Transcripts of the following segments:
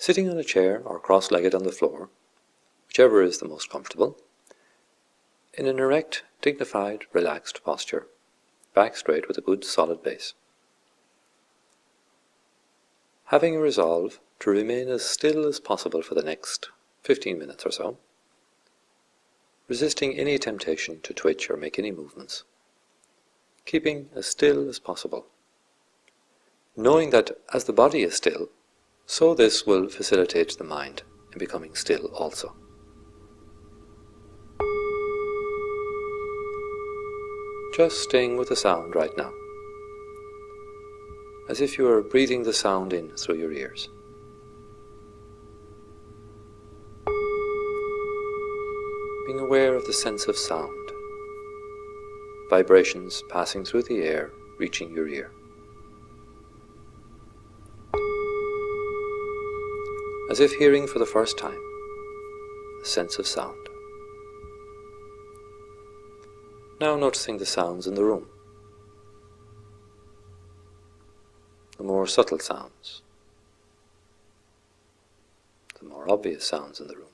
Sitting on a chair or cross-legged on the floor, whichever is the most comfortable, in an erect, dignified, relaxed posture, back straight with a good solid base. Having a resolve to remain as still as possible for the next 15 minutes or so, resisting any temptation to twitch or make any movements, keeping as still as possible, knowing that as the body is still, so this will facilitate the mind in becoming still also. Just staying with the sound right now, as if you are breathing the sound in through your ears. Being aware of the sense of sound, vibrations passing through the air, reaching your ear. As if hearing for the first time the sense of sound. Now noticing the sounds in the room, the more subtle sounds, the more obvious sounds in the room,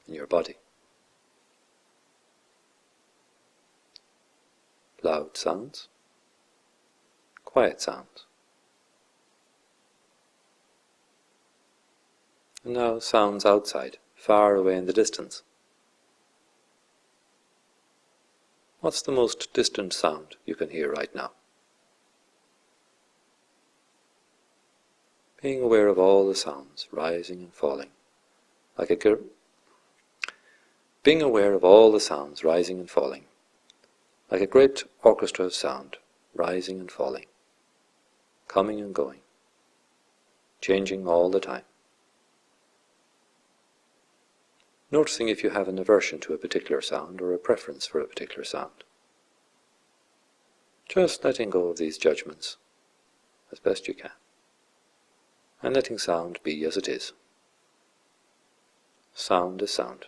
in your body. Loud sounds, quiet sounds. And now sounds outside, far away in the distance. What's the most distant sound you can hear right now? Being aware of all the sounds rising and falling, being aware of all the sounds rising and falling, like a great orchestra of sound, rising and falling, coming and going, changing all the time. Noticing if you have an aversion to a particular sound or a preference for a particular sound. Just letting go of these judgments as best you can, and letting sound be as it is. Sound is sound.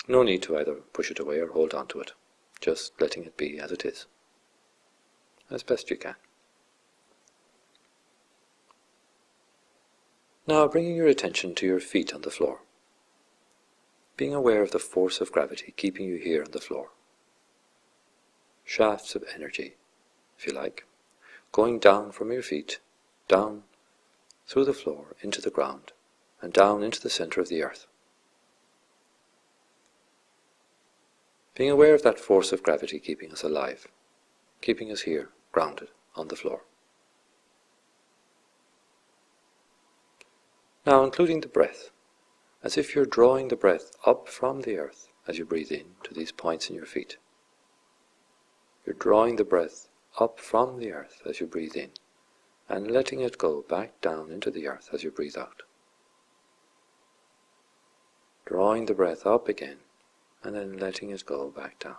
No need to either push it away or hold on to it, just letting it be as it is, as best you can. Now bringing your attention to your feet on the floor. Being aware of the force of gravity keeping you here on the floor. Shafts of energy, if you like, going down from your feet, down through the floor into the ground, and down into the center of the earth. Being aware of that force of gravity keeping us alive, keeping us here, grounded, on the floor. Now including the breath, as if you're drawing the breath up from the earth as you breathe in to these points in your feet. You're drawing the breath up from the earth as you breathe in, and letting it go back down into the earth as you breathe out. Drawing the breath up again, and then letting it go back down.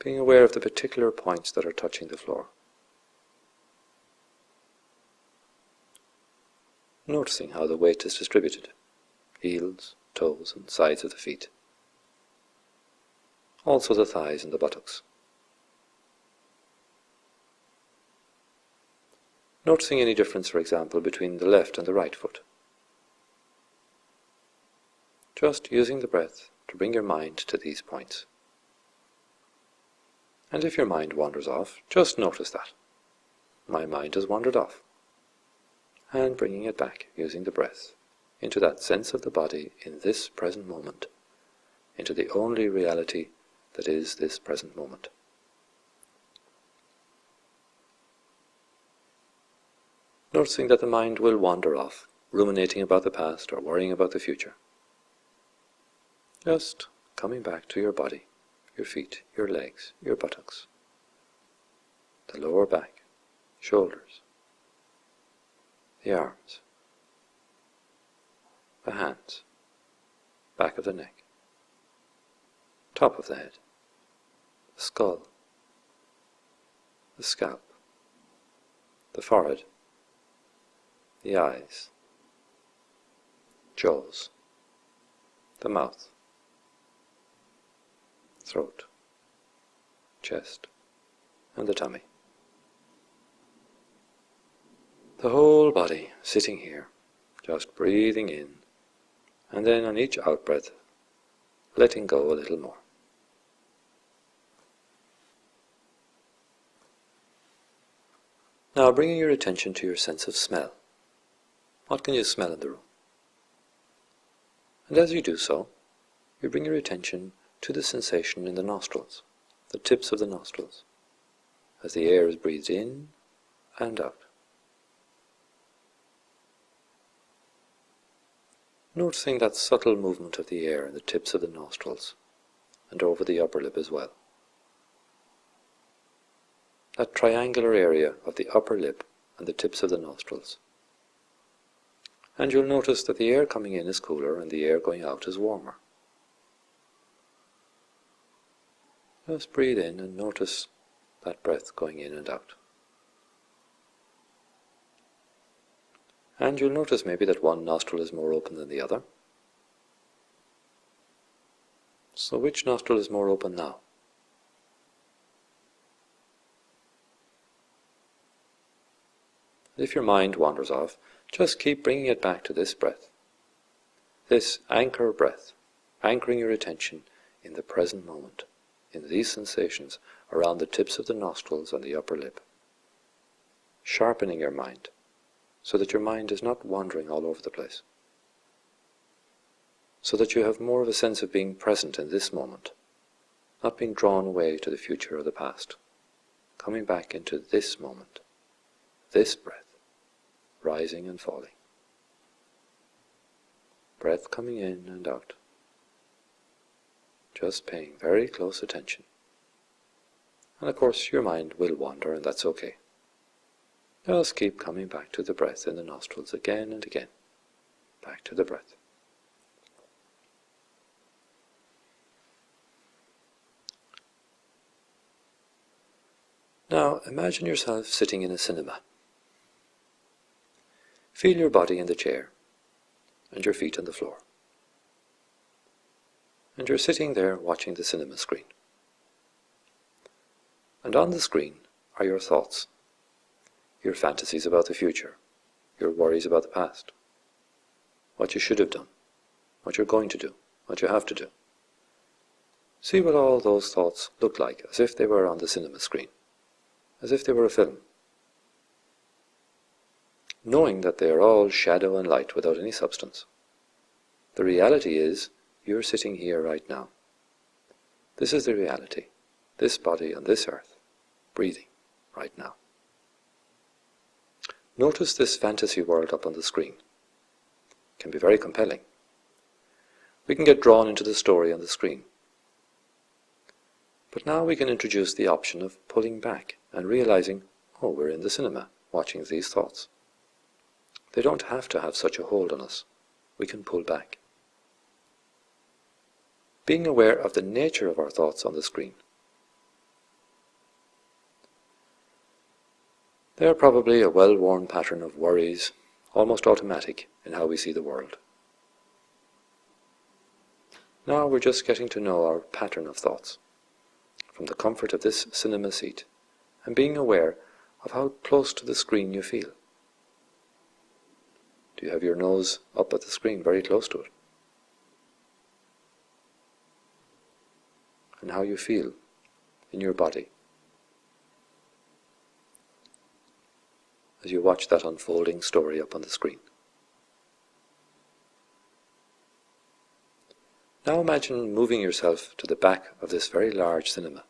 Being aware of the particular points that are touching the floor. Noticing how the weight is distributed, heels, toes and sides of the feet. Also the thighs and the buttocks. Noticing any difference, for example, between the left and the right foot. Just using the breath to bring your mind to these points. And if your mind wanders off, just notice that. My mind has wandered off. And bringing it back, using the breath, into that sense of the body in this present moment, into the only reality that is this present moment. Noticing that the mind will wander off, ruminating about the past or worrying about the future. Just coming back to your body, your feet, your legs, your buttocks, the lower back, shoulders, the arms, the hands, back of the neck, top of the head, the skull, the scalp, the forehead, the eyes, jaws, the mouth, throat, chest, and the tummy. The whole body sitting here, just breathing in, and then on each out-breath, letting go a little more. Now bringing your attention to your sense of smell. What can you smell in the room? And as you do so, you bring your attention to the sensation in the nostrils, the tips of the nostrils, as the air is breathed in and out. Noticing that subtle movement of the air in the tips of the nostrils and over the upper lip as well. That triangular area of the upper lip and the tips of the nostrils. And you'll notice that the air coming in is cooler and the air going out is warmer. Just breathe in and notice that breath going in and out. And you'll notice maybe that one nostril is more open than the other. So which nostril is more open now? If your mind wanders off, just keep bringing it back to this breath. This anchor breath, anchoring your attention in the present moment, in these sensations around the tips of the nostrils and the upper lip. Sharpening your mind, so that your mind is not wandering all over the place. So that you have more of a sense of being present in this moment, not being drawn away to the future or the past, coming back into this moment, this breath, rising and falling. Breath coming in and out. Just paying very close attention. And of course your mind will wander, and that's okay. Just keep coming back to the breath in the nostrils again and again. Back to the breath. Now imagine yourself sitting in a cinema. Feel your body in the chair and your feet on the floor. And you're sitting there watching the cinema screen. And on the screen are your thoughts, your fantasies about the future, your worries about the past, what you should have done, what you're going to do, what you have to do. See what all those thoughts look like as if they were on the cinema screen, as if they were a film. Knowing that they are all shadow and light without any substance. The reality is, you're sitting here right now. This is the reality, this body on this earth, breathing right now. Notice this fantasy world up on the screen. It can be very compelling. We can get drawn into the story on the screen. But now we can introduce the option of pulling back and realizing, oh, we're in the cinema, watching these thoughts. They don't have to have such a hold on us. We can pull back. Being aware of the nature of our thoughts on the screen. They are probably a well-worn pattern of worries, almost automatic in how we see the world. Now we're just getting to know our pattern of thoughts, from the comfort of this cinema seat, and being aware of how close to the screen you feel. Do you have your nose up at the screen, very close to it? And how you feel in your body as you watch that unfolding story up on the screen. Now imagine moving yourself to the back of this very large cinema.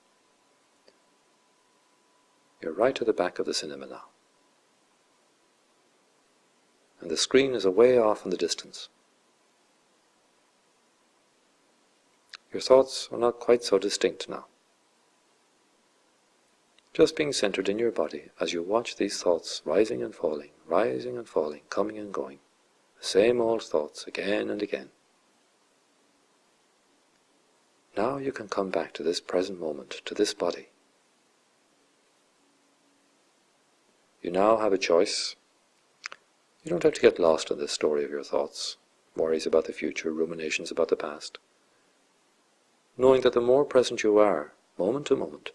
You're right at the back of the cinema now. And the screen is away off in the distance. Your thoughts are not quite so distinct now. Just being centered in your body as you watch these thoughts rising and falling, coming and going. The same old thoughts again and again. Now you can come back to this present moment, to this body. You now have a choice. You don't have to get lost in this story of your thoughts, worries about the future, ruminations about the past. Knowing that the more present you are, moment to moment,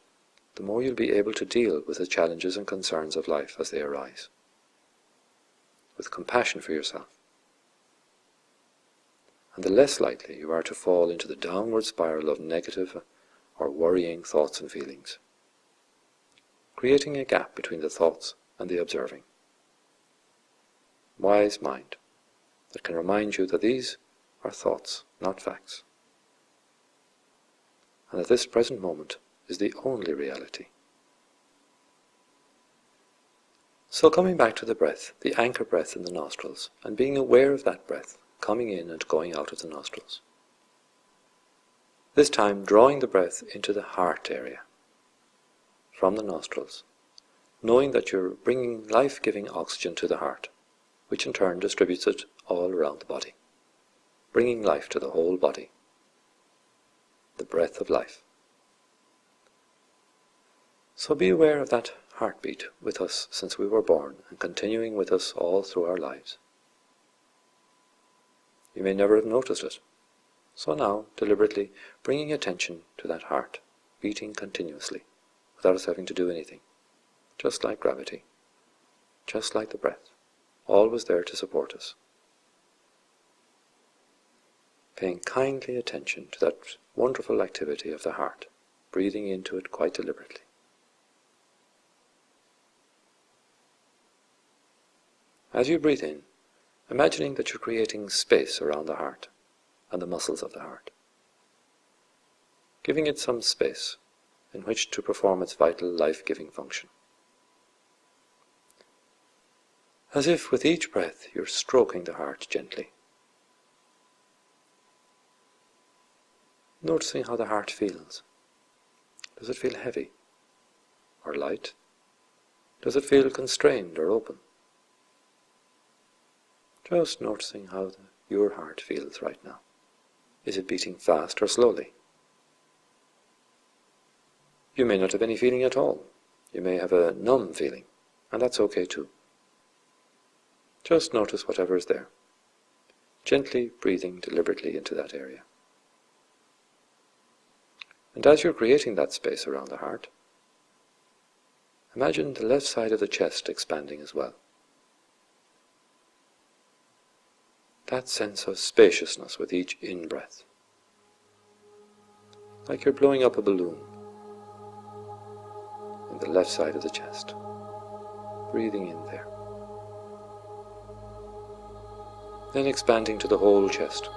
the more you'll be able to deal with the challenges and concerns of life as they arise. with compassion for yourself, and the less likely you are to fall into the downward spiral of negative or worrying thoughts and feelings, creating a gap between the thoughts and the observing. Wise mind that can remind you that these are thoughts, not facts, and that this present moment is the only reality. So coming back to the breath, the anchor breath in the nostrils, and being aware of that breath coming in and going out of the nostrils. This time drawing the breath into the heart area, from the nostrils, knowing that you're bringing life-giving oxygen to the heart, which in turn distributes it all around the body, bringing life to the whole body, the breath of life. So be aware of that heartbeat with us since we were born and continuing with us all through our lives. You may never have noticed it, so now deliberately bringing attention to that heart, beating continuously, without us having to do anything, just like gravity, just like the breath, always there to support us. Paying kindly attention to that wonderful activity of the heart, breathing into it quite deliberately. As you breathe in, imagining that you're creating space around the heart and the muscles of the heart, giving it some space in which to perform its vital life-giving function. As if with each breath you're stroking the heart gently, noticing how the heart feels. Does it feel heavy or light? Does it feel constrained or open? Just noticing how your heart feels right now. Is it beating fast or slowly? You may not have any feeling at all. You may have a numb feeling, and that's okay too. Just notice whatever is there, gently breathing deliberately into that area. And as you're creating that space around the heart, imagine the left side of the chest expanding as well. That sense of spaciousness with each in-breath, like you're blowing up a balloon in the left side of the chest, breathing in there. Then expanding to the whole chest,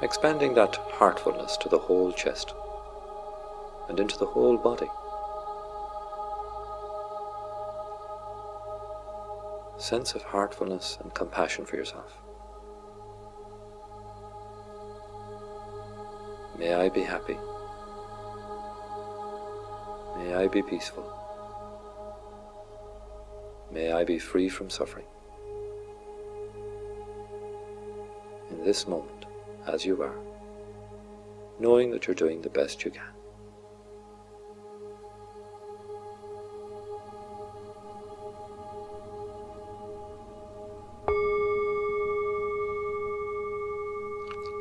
expanding that heartfulness to the whole chest and into the whole body. Sense of heartfulness and compassion for yourself. May I be happy. May I be peaceful. May I be free from suffering. In this moment, as you are, knowing that you're doing the best you can.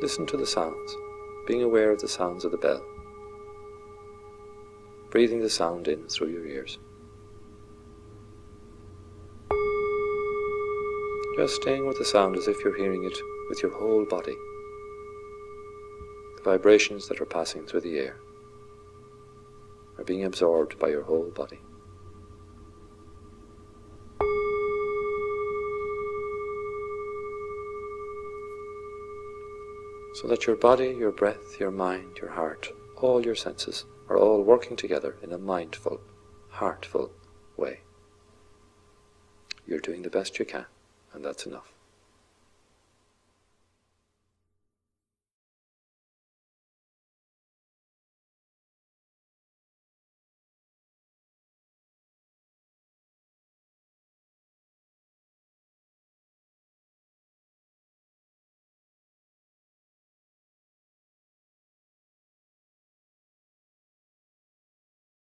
Listen to the sounds, being aware of the sounds of the bell, breathing the sound in through your ears. Just staying with the sound as if you're hearing it with your whole body, the vibrations that are passing through the air are being absorbed by your whole body. So that your body, your breath, your mind, your heart, all your senses are all working together in a mindful, heartful way. You're doing the best you can, and that's enough.